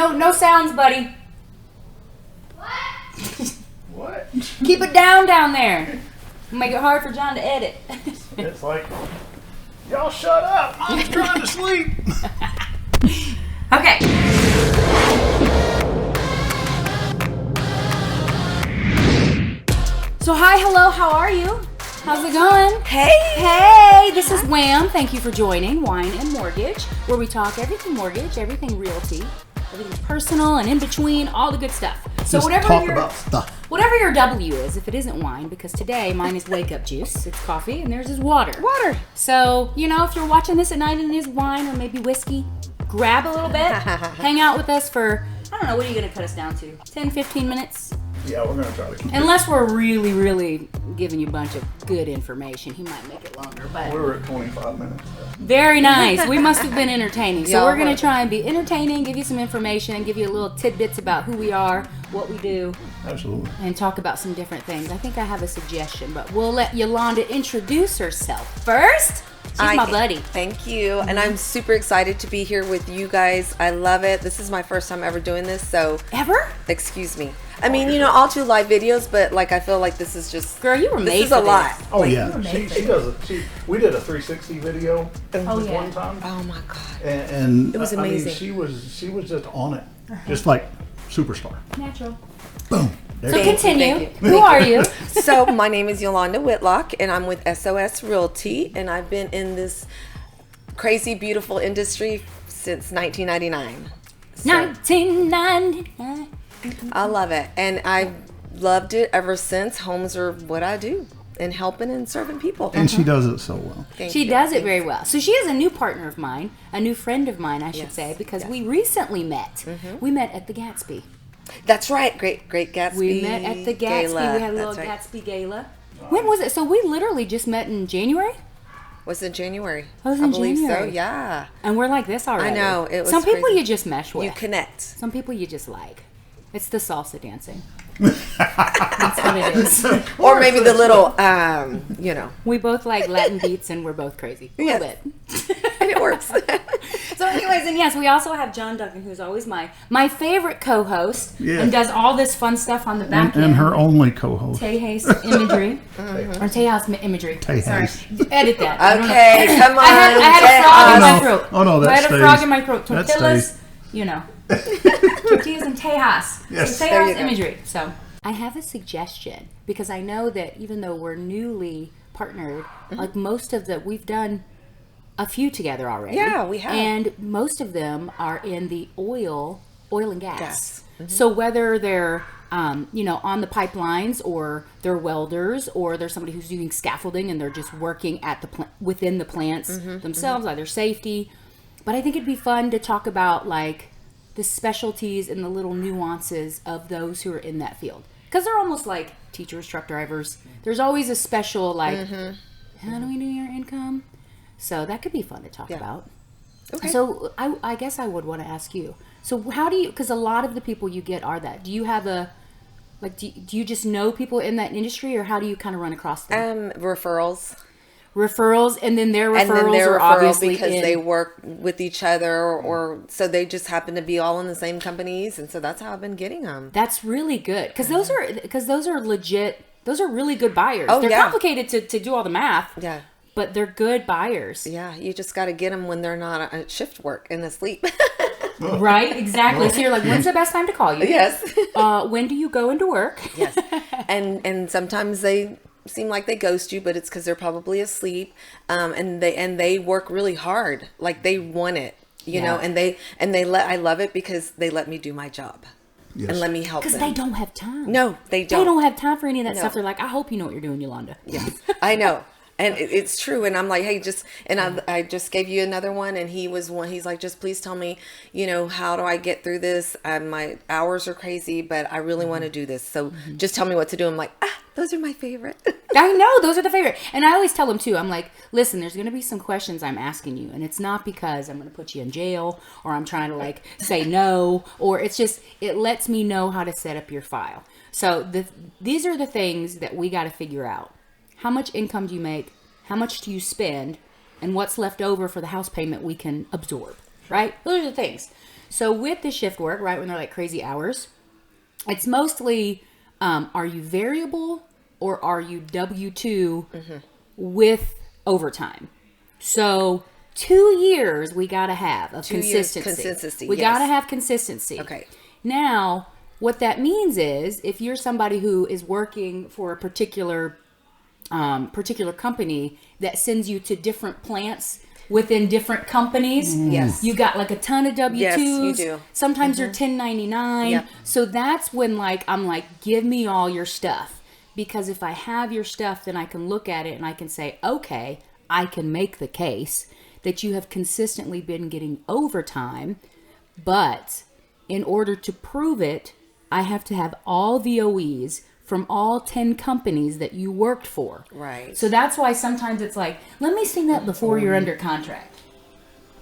no sounds, buddy. What? Keep it down there. Make it hard for John to edit. It's like, y'all shut up. I'm trying to sleep. Okay. So hi, hello, how are you? How's it going? Hey, this is Wham. Thank you for joining Wine and Mortgage, where we talk everything mortgage, everything realty, everything personal and in between, all the good stuff. So Just talk about stuff. Whatever your W is, if it isn't wine, because today mine is wake up juice, it's coffee, and theirs is water. So, if you're watching this at night and it is wine or maybe whiskey, grab a little bit, hang out with us for, I don't know, what are you going to cut us down to? 10, 15 minutes? Yeah, we're going to try to keep Unless we're really, really giving you a bunch of good information. He might make it longer, but... We were at 25 minutes. Very nice. We must have been entertaining. So we're going to try and be entertaining, give you some information, give you a little tidbits about who we are, what we do. Absolutely. And talk about some different things. I think I have a suggestion, but we'll let Yolanda introduce herself first. She's my buddy. Thank you. And I'm super excited to be here with you guys. I love it. This is my first time ever doing this, so... Ever? Excuse me. I mean, I'll do live videos, but I feel like this is just... Girl, you were made for this. This is a lot. Oh, yeah. She does it. We did a 360 video one time. Oh, my God. And it was amazing. I mean, she was just on it. Just like superstar. Natural. Boom. So continue. Who are you? So my name is Yolanda Whitlock, and I'm with SOS Realty, and I've been in this crazy, beautiful industry since 1999. 1999. I love it, and I've loved it ever since. Homes are what I do, and helping and serving people. And she does it so well. She does it very well. So she is a new partner of mine, a new friend of mine, I should say, because we recently met. We met at the Gatsby. That's right. Great Gatsby. We met at the Gatsby. Gala. We had a little Gatsby gala. When was it? So we literally just met in January? Was it January? I was in believe January. so, yeah. And we're like this already. I know. It was Some people crazy. you just mesh with. You connect. Some people you just like. It's the salsa dancing. That's what it is. Or maybe the little, We both like Latin beats and we're both crazy. A little bit. And it works. So anyways, and yes, we also have John Duncan, who's always my favorite co-host and does all this fun stuff on the back end. And her only co-host. Tejas imagery. Or Tejas imagery. Tejas. Edit that. Okay, come on. I had a frog in my throat. Oh, no, that I had stays. a frog in my throat. That Tortillas, stays. Tortillas and Tejas. Yes. So There you Tejas go. imagery. So I have a suggestion because I know that even though we're newly partnered, like most of we've done a few together already. Yeah, we have. And most of them are in the oil and gas. So whether they're on the pipelines, or they're welders, or they're somebody who's doing scaffolding and they're just working at within the plants themselves, either safety. But I think it'd be fun to talk about the specialties and the little nuances of those who are in that field, because they're almost like teachers, truck drivers. There's always a special how do we do your income? So that could be fun to talk about. Okay. So I guess I would want to ask you. So how do you? Because a lot of the people you get are that. Do you have do you just know people in that industry, or how do you kind of run across them? Referrals, and then their referrals are obviously because they work with each other, or so they just happen to be all in the same companies, and so that's how I've been getting them. That's really good because those are legit. Those are really good buyers. Oh, they're yeah. complicated to do all the math. Yeah. But they're good buyers. Yeah, you just got to get them when they're not at shift work and asleep. Right, exactly. So you're like, when's the best time to call you? Yes. When do you go into work? Yes. And sometimes they seem like they ghost you, but it's because they're probably asleep. And they work really hard. Like they want it, you know, and I love it because they let me do my job. Yes. And let me help them. Because they don't have time. No, they don't. They don't have time for any of that stuff. They're like, I hope you know what you're doing, Yolanda. Yes, I know. And it's true. And I'm like, hey, I just gave you another one. And he's like, just please tell me, how do I get through this? My hours are crazy, but I really want to do this. So just tell me what to do. I'm like, those are my favorite. I know, those are the favorite. And I always tell them too, I'm like, listen, there's going to be some questions I'm asking you. And it's not because I'm going to put you in jail or I'm trying to say no, or it's just, it lets me know how to set up your file. So these are the things that we got to figure out. How much income do you make? How much do you spend? And what's left over for the house payment we can absorb, right? Those are the things. So with the shift work, right, when they're like crazy hours, it's mostly, are you variable or are you W-2 with overtime? So 2 years we got to have of consistency. We got to have consistency. Okay. Now, what that means is if you're somebody who is working for a particular company that sends you to different plants within different companies, yes, you got like a ton of W-2s. Yes, you do. Sometimes you're 1099. Yep. So that's when like I'm like, give me all your stuff. Because if I have your stuff, then I can look at it and I can say, okay, I can make the case that you have consistently been getting overtime, but in order to prove it, I have to have all VOEs from all 10 companies that you worked for. Right. So that's why sometimes it's like, let me see that before you're under contract.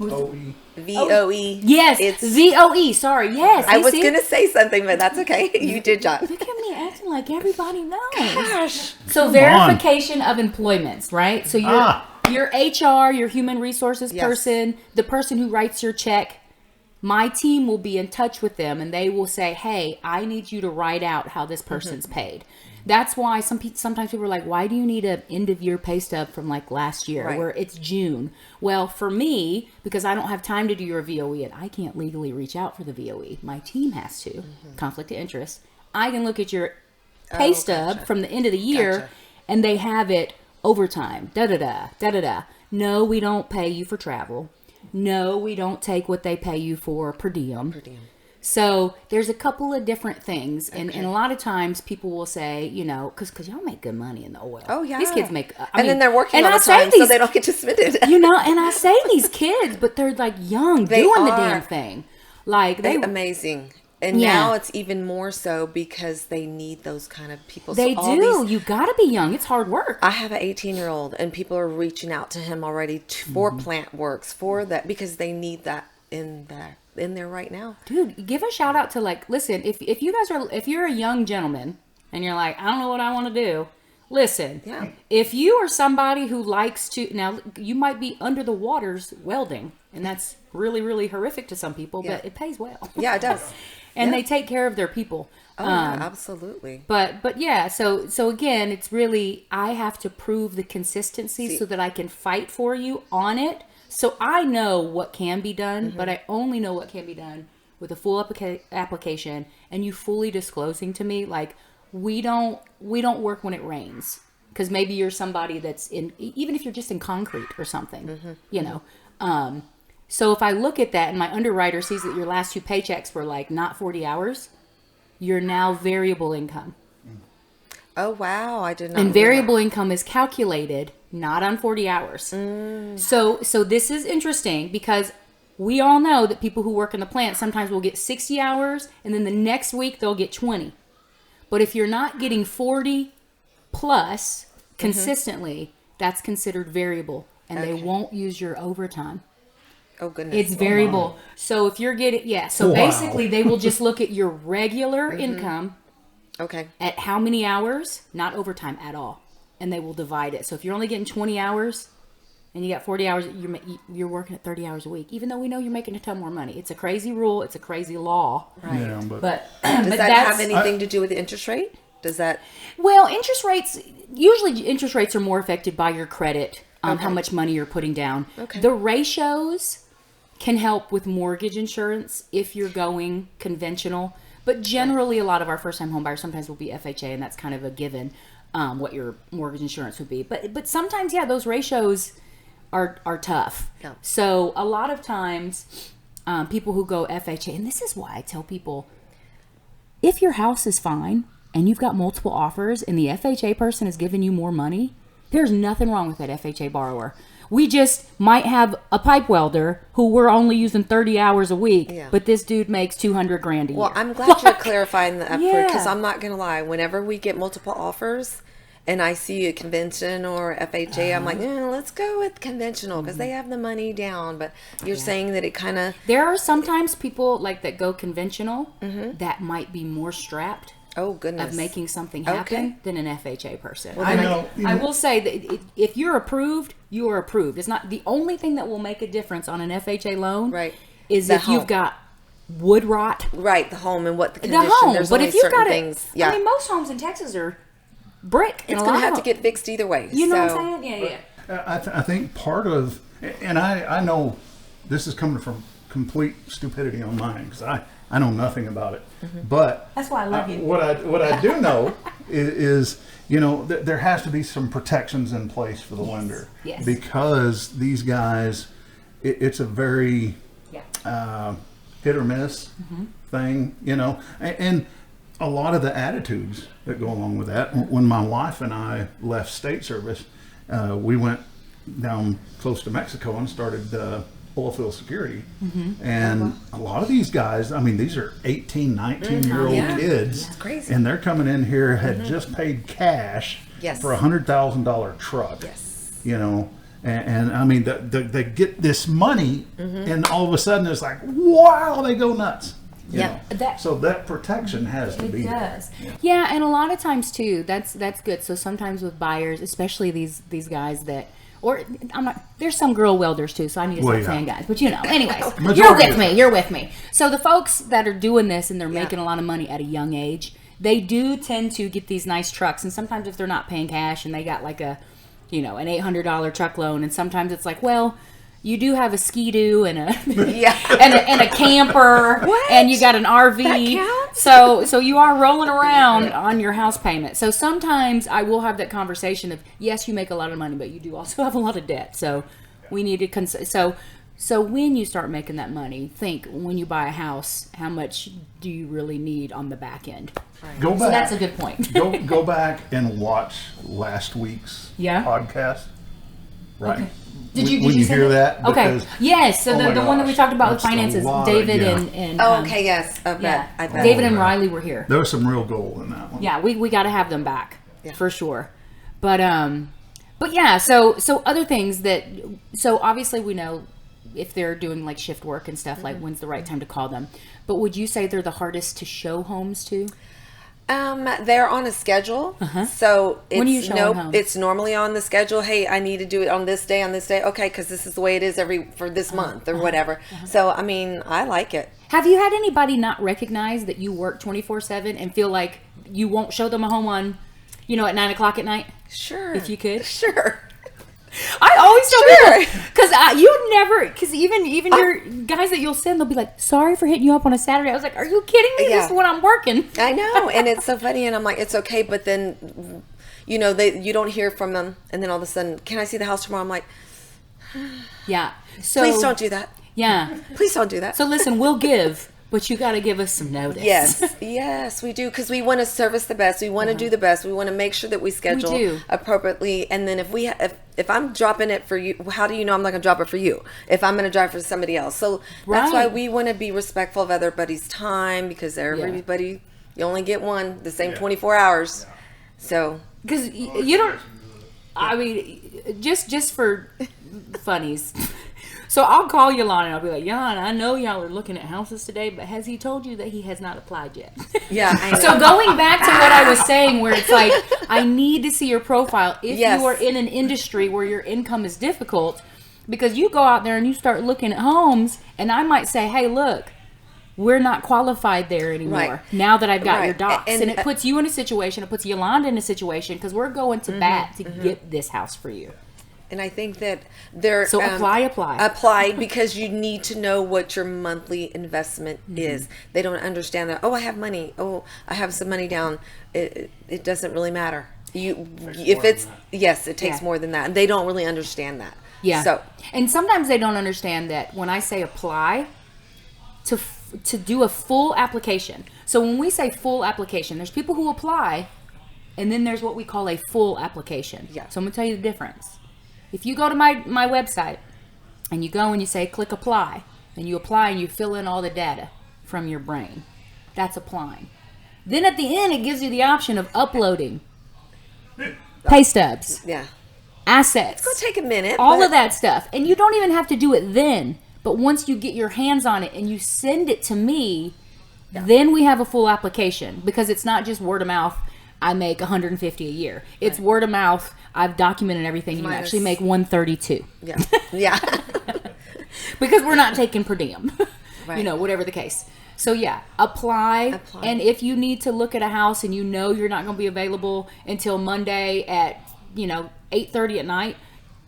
OE. VOE. Yes, It's VOE. Sorry, yes. I was going to say something, but that's okay. You did, John. Look at me acting like everybody knows. Gosh. So verification of employments, right? So your HR, your human resources person, the person who writes your check, my team will be in touch with them and they will say, hey, I need you to write out how this person's paid. That's why sometimes people are like, why do you need an end of year pay stub from like last year where it's June? Well, for me, because I don't have time to do your VOE and I can't legally reach out for the VOE. My team has to. Conflict of interest. I can look at your pay stub from the end of the year and they have it overtime. Da-da-da, da-da-da. No, we don't pay you for travel. No, we don't take what they pay you for per diem. So there's a couple of different things. And a lot of times people will say, you know, because y'all make good money in the oil. Oh, yeah. These kids make... and then they're working all the time, so they don't get to spend it. You know, and I say these kids, but they're like young, doing the damn thing. Like they're amazing. And now it's even more so because they need those kind of people. They do. You got to be young. It's hard work. I have an 18-year-old and people are reaching out to him already for plant works, for that, because they need that in there right now. Dude, give a shout out to like, listen, if you guys are, if you're a young gentleman and you're like, I don't know what I want to do. Listen, if you are somebody who likes to, now you might be under the waters welding and that's really, really horrific to some people, but it pays well. Yeah, it does. And they take care of their people. Oh, yeah, absolutely. But yeah, so again, it's really, I have to prove the consistency so that I can fight for you on it. So I know what can be done, but I only know what can be done with a full application and you fully disclosing to me, like, we don't work when it rains. Because maybe you're somebody that's in, even if you're just in concrete or something, you know. So if I look at that and my underwriter sees that your last 2 paychecks were like not 40 hours, you're now variable income. Oh, wow. I did not And variable income is calculated not on 40 hours. So this is interesting because we all know that people who work in the plant sometimes will get 60 hours and then the next week they'll get 20. But if you're not getting 40 plus consistently, that's considered variable and they won't use your overtime. Oh, goodness. It's variable. So if you're getting, so basically they will just look at your regular income. Okay. At how many hours, not overtime at all. And they will divide it. So if you're only getting 20 hours and you got 40 hours, you're working at 30 hours a week, even though we know you're making a ton more money. It's a crazy rule. It's a crazy law. Right. Yeah, but does that have anything to do with the interest rate? Does that? Well, usually interest rates are more affected by your credit, how much money you're putting down. Okay. The ratios can help with mortgage insurance if you're going conventional. But generally, a lot of our first-time home buyers sometimes will be FHA, and that's kind of a given, what your mortgage insurance would be. But sometimes, those ratios are tough. Yeah. So a lot of times, people who go FHA, and this is why I tell people, if your house is fine and you've got multiple offers and the FHA person is giving you more money, there's nothing wrong with that FHA borrower. We just might have a pipe welder who we're only using 30 hours a week, but this dude makes $200,000 a year. Well, I'm glad you're clarifying that because I'm not going to lie. Whenever we get multiple offers and I see a convention or FHA, I'm like, let's go with conventional because they have the money down. But you're saying that it kind of... There are sometimes people like that go conventional that might be more strapped. Oh, goodness. Of making something happen than an FHA person. Well, I will say that if you're approved, you are approved. It's not the only thing that will make a difference on an FHA loan. Right. Is if you've got wood rot. Right, the home and what the The condition. home, There's but only if you've certain got things. it, Yeah, I mean, most homes in Texas are brick. it's going to have to get fixed either way. You know so. what I'm saying? Yeah. I think part of, and I know this is coming from complete stupidity on mine because I know nothing about it, but That's why I love you. What I do know is there has to be some protections in place for the lender, Yes. because these guys, it's a very hit or miss thing, and a lot of the attitudes that go along with that. When my wife and I left state service, we went down close to Mexico and started oilfield security. And a lot of these guys, I mean, these are 18, 19-year-old kids. That's crazy. And they're coming in here, had just paid cash Yes. for a $100,000 truck. Yes. And I mean, they get this money, and all of a sudden it's like, wow, they go nuts. You Yeah. know? So that protection has to be It there. does. Yeah, and a lot of times too, that's good. So sometimes with buyers, especially these guys that, or I'm not. There's some girl welders too, so I need to stop saying guys. But anyways, you're with me. So the folks that are doing this and they're making a lot of money at a young age, they do tend to get these nice trucks. And sometimes if they're not paying cash and they got like an $800 truck loan, and sometimes it's like, well, you do have a Ski-Doo and a and a camper, and you got an RV. That counts? So you are rolling around on your house payment. So sometimes I will have that conversation of, yes, you make a lot of money, but you do also have a lot of debt. So we need to so when you start making that money, think when you buy a house, how much do you really need on the back end? Go back. So that's a good point. go back and watch last week's podcast. Right. Okay. Did you say hear that? Okay. Because, Yes. So the one that we talked about with that's a finances, lot, David yeah. and Okay, yes. I bet. I bet. David and Riley were here. There was some real gold in that one. Yeah, we got to have them back for sure. But yeah, so other things so obviously we know if they're doing like shift work and stuff, like when's the right time to call them. But would you say they're the hardest to show homes to? They're on a schedule, so it's When are you showing homes? It's normally on the schedule. Hey, I need to do it on this day, okay, because this is the way it is for this month or whatever. So I mean, I like it. Have you had anybody not recognize that you work 24/7 and feel like you won't show them a home on, at 9 o'clock at night? Sure, If you could. sure. I always tell people, because you never, because even your guys that you'll send, they'll be like, sorry for hitting you up on a Saturday. I was like, are you kidding me? This is when I'm working. I know, and it's so funny, and I'm like, it's okay, but then, you don't hear from them, and then all of a sudden, can I see the house tomorrow? I'm like, Yeah. So please don't do that. Yeah. Please don't do that. So listen, we'll give, but you got to give us some notice. Yes, we do, because we want to service the best. We want to do the best. We want to make sure that we schedule appropriately. And then if I'm dropping it for you, how do you know I'm not going to drop it for you? If I'm going to drive for somebody else, so that's why we want to be respectful of everybody's time, because everybody, you only get the same 24 hours. So because you don't. I mean, just for funnies. So I'll call Yolanda and I'll be like, Yolanda, I know y'all are looking at houses today, but has he told you that he has not applied yet? Yeah. I know. So going back to what I was saying, where it's like, I need to see your profile if you are in an industry where your income is difficult, because you go out there and you start looking at homes, and I might say, hey, look, we're not qualified there anymore now that I've got your docs. And it puts you in a situation, it puts Yolanda in a situation, because we're going to bat to get this house for you. And I think that they're apply because you need to know what your monthly investment is. They don't understand that. Oh, I have money. Oh, I have some money down. It doesn't really matter. It takes more than that. And they don't really understand that. Yeah. So, and sometimes they don't understand that when I say apply, to do a full application. So when we say full application, there's people who apply, and then there's what we call a full application. Yeah. So I'm gonna tell you the difference. If you go to my website and you go and you say click apply, and you apply and you fill in all the data from your brain, that's applying. Then at the end it gives you the option of uploading pay stubs, assets. It's gonna take a minute. All of that stuff, and you don't even have to do it then. But once you get your hands on it and you send it to me, then we have a full application, because it's not just word of mouth. I make $150 a year. It's word of mouth. I've documented everything. You actually make $132. Yeah. Because we're not taking per diem. you know, whatever the case. So yeah, apply. And if you need to look at a house and you know you're not going to be available until Monday at, you know, 8:30 at night,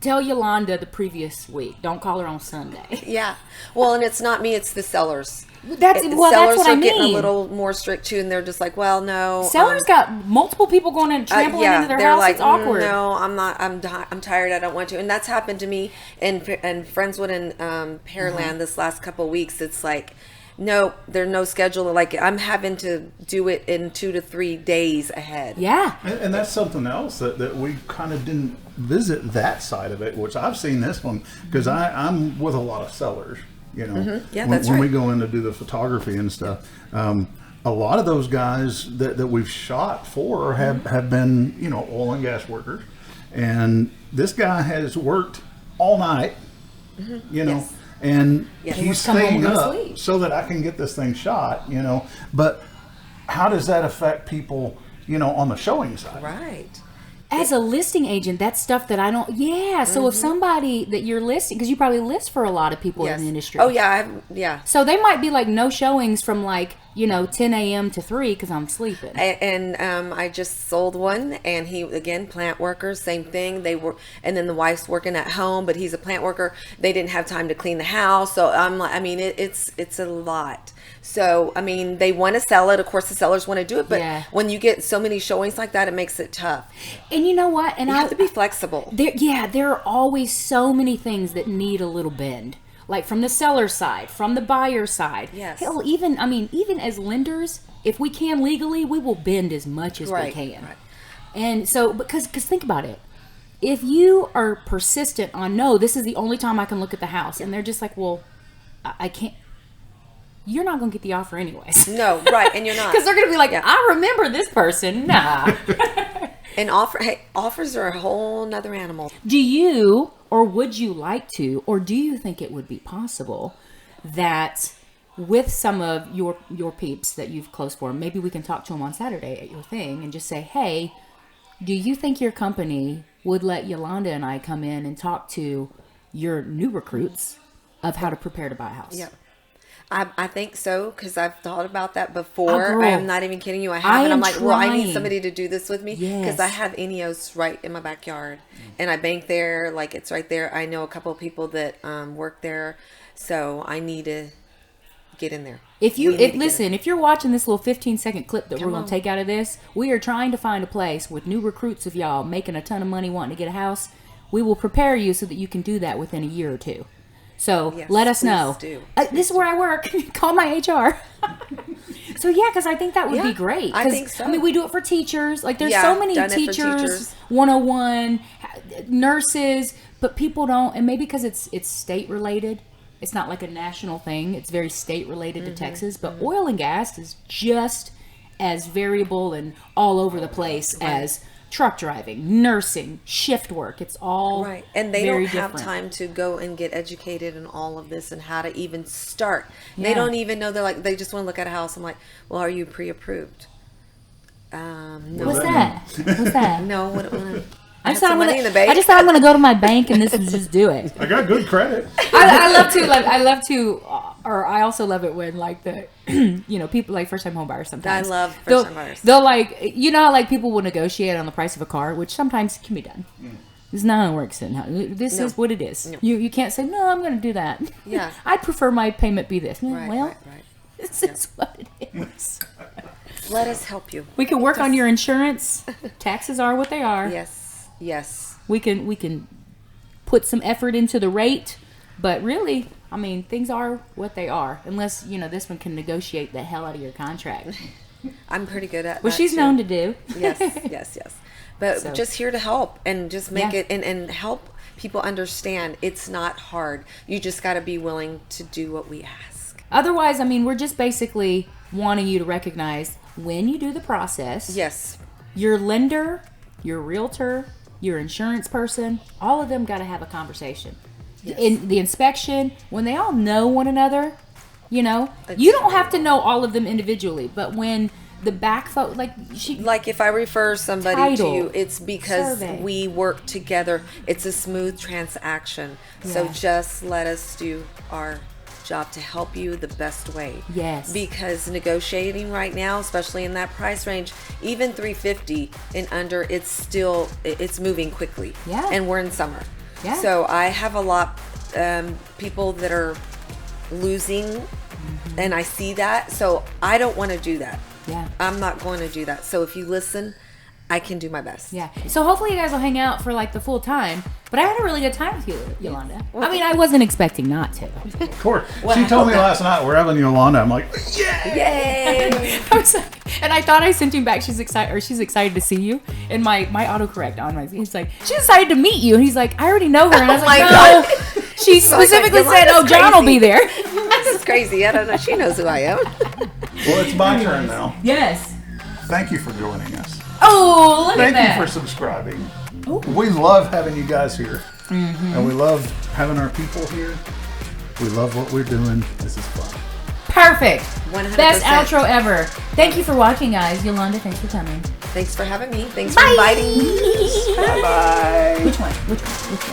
tell Yolanda the previous week. Don't call her on Sunday. Yeah. Well, and it's not me, it's the sellers. That's what I mean. Getting a little more strict too, and they're just like, well, no. Sellers got multiple people going and trampling into their house. Like, it's awkward. No, I'm not. I'm tired. I don't want to. And that's happened to me in Friendswood and Pearland this last couple of weeks. It's like, no, there's no schedule. Like, I'm having to do it in 2 to 3 days ahead. Yeah. And that's something else that we kind of didn't visit that side of it, which I've seen this one because I'm with a lot of sellers. You know, Yeah, when we go in to do the photography and stuff, a lot of those guys that we've shot for have been, you know, oil and gas workers, and this guy has worked all night, you know, and he's staying up so that I can get this thing shot, you know. But how does that affect people, you know, on the showing side? Right. As a listing agent, that's stuff that I don't. Yeah. So if somebody that you're listing, because you probably list for a lot of people in the industry. Oh yeah, So they might be like no showings from like, you know, 10 a.m. to 3 because I'm sleeping. And I just sold one, and he, again, plant workers, same thing. They were, and then the wife's working at home, but he's a plant worker. They didn't have time to clean the house, so I'm like, I mean, it's a lot. So I mean, they want to sell it. Of course, the sellers want to do it, but when you get so many showings like that, it makes it tough. And you know what? And you have to be flexible. There are always so many things that need a little bend. Like from the seller side, from the buyer side. Yes. Hell, even as lenders, if we can legally, we will bend as much as we can. Right. And so, because think about it. If you are persistent on, no, this is the only time I can look at the house, and they're just like, well, I can't. You're not going to get the offer anyways. No, right, and you're not. Because they're going to be like, I remember this person. Nah. And offers are a whole nother animal. Do you, or would you like to, or do you think it would be possible that with some of your peeps that you've closed for, maybe we can talk to them on Saturday at your thing and just say, hey, do you think your company would let Yolanda and I come in and talk to your new recruits of how to prepare to buy a house? Yeah. I think so, because I've thought about that before. Girl, I am not even kidding you. I have, and I'm like, well, I need trying. somebody to do this with me, because I have Eneos right in my backyard, and I bank there, like it's right there. I know a couple of people that work there, so I need to get in there. If you're watching this little 15-second clip that we're going to take out of this, we are trying to find a place with new recruits of y'all making a ton of money wanting to get a house. We will prepare you so that you can do that within a year or two. So let us know. This is where I work. Call my HR. So yeah, because I think that would be great. I think so. I mean, we do it for teachers. Like there's so many teachers, 101, nurses, but people don't. And maybe because it's state related. It's not like a national thing. It's very state related to Texas. But oil and gas is just as variable and all over the place as truck driving, nursing, shift work. It's all right. And they very don't have different. time to go and get educated in all of this and how to even start. They don't even know. They just want to look at a house. I'm like, well, are you pre-approved? No. What's that? No. I just thought I'm going to go to my bank and this is just do it. I got good credit. I also love it when like the, people like first time home buyers sometimes. I love first time buyers. They'll like, how like people will negotiate on the price of a car, which sometimes can be done. This is not how it works. This is what it is. No. You can't say, no, I'm going to do that. Yeah. I'd prefer my payment be this. Right. This is what it is. Let us help you. We can work on your insurance. Taxes are what they are. Yes. We can put some effort into the rate, but really, I mean, things are what they are. Unless, this one can negotiate the hell out of your contract. I'm pretty good at that. Well, she's known to do. Yes. But just here to help and just make it and help people understand it's not hard. You just got to be willing to do what we ask. Otherwise, I mean, we're just basically wanting you to recognize when you do the process. Yes. Your lender, your realtor, your insurance person, all of them got to have a conversation. Yes. In the inspection, when they all know one another, you don't have to know all of them individually, but when the back folk, like if I refer somebody to you, it's because survey. We work together. It's a smooth transaction. Yeah. So just let us do our job to help you the best way. Yes. Because negotiating right now, especially in that price range, even 350 and under, it's moving quickly. Yeah. And we're in summer. Yeah. So I have a lot people that are losing, and I see that. So I don't want to do that. Yeah. I'm not going to do that. So if you listen, I can do my best. Yeah. So hopefully you guys will hang out for like the full time. But I had a really good time with you, Yolanda. I mean, I wasn't expecting not to. Of course. She told me last night we're having Yolanda. I'm like, Yay! I was like, and I thought I sent you back. She's excited to see you. And my autocorrect on my, he's like, she's excited to meet you. And he's like, I already know her. And I was like, no. God. She specifically said, oh, John will be there. This is crazy. I don't know. She knows who I am. well, it's my turn now. Yes. Thank you for joining us. Oh, look Thank at that. you for subscribing. Ooh. We love having you guys here. Mm-hmm. And we love having our people here. We love what we're doing. This is fun. Perfect. 100%. Best outro ever. Thank you for watching, guys. Yolanda, thanks for coming. Thanks for having me. Thanks for inviting me. Bye-bye. Which one?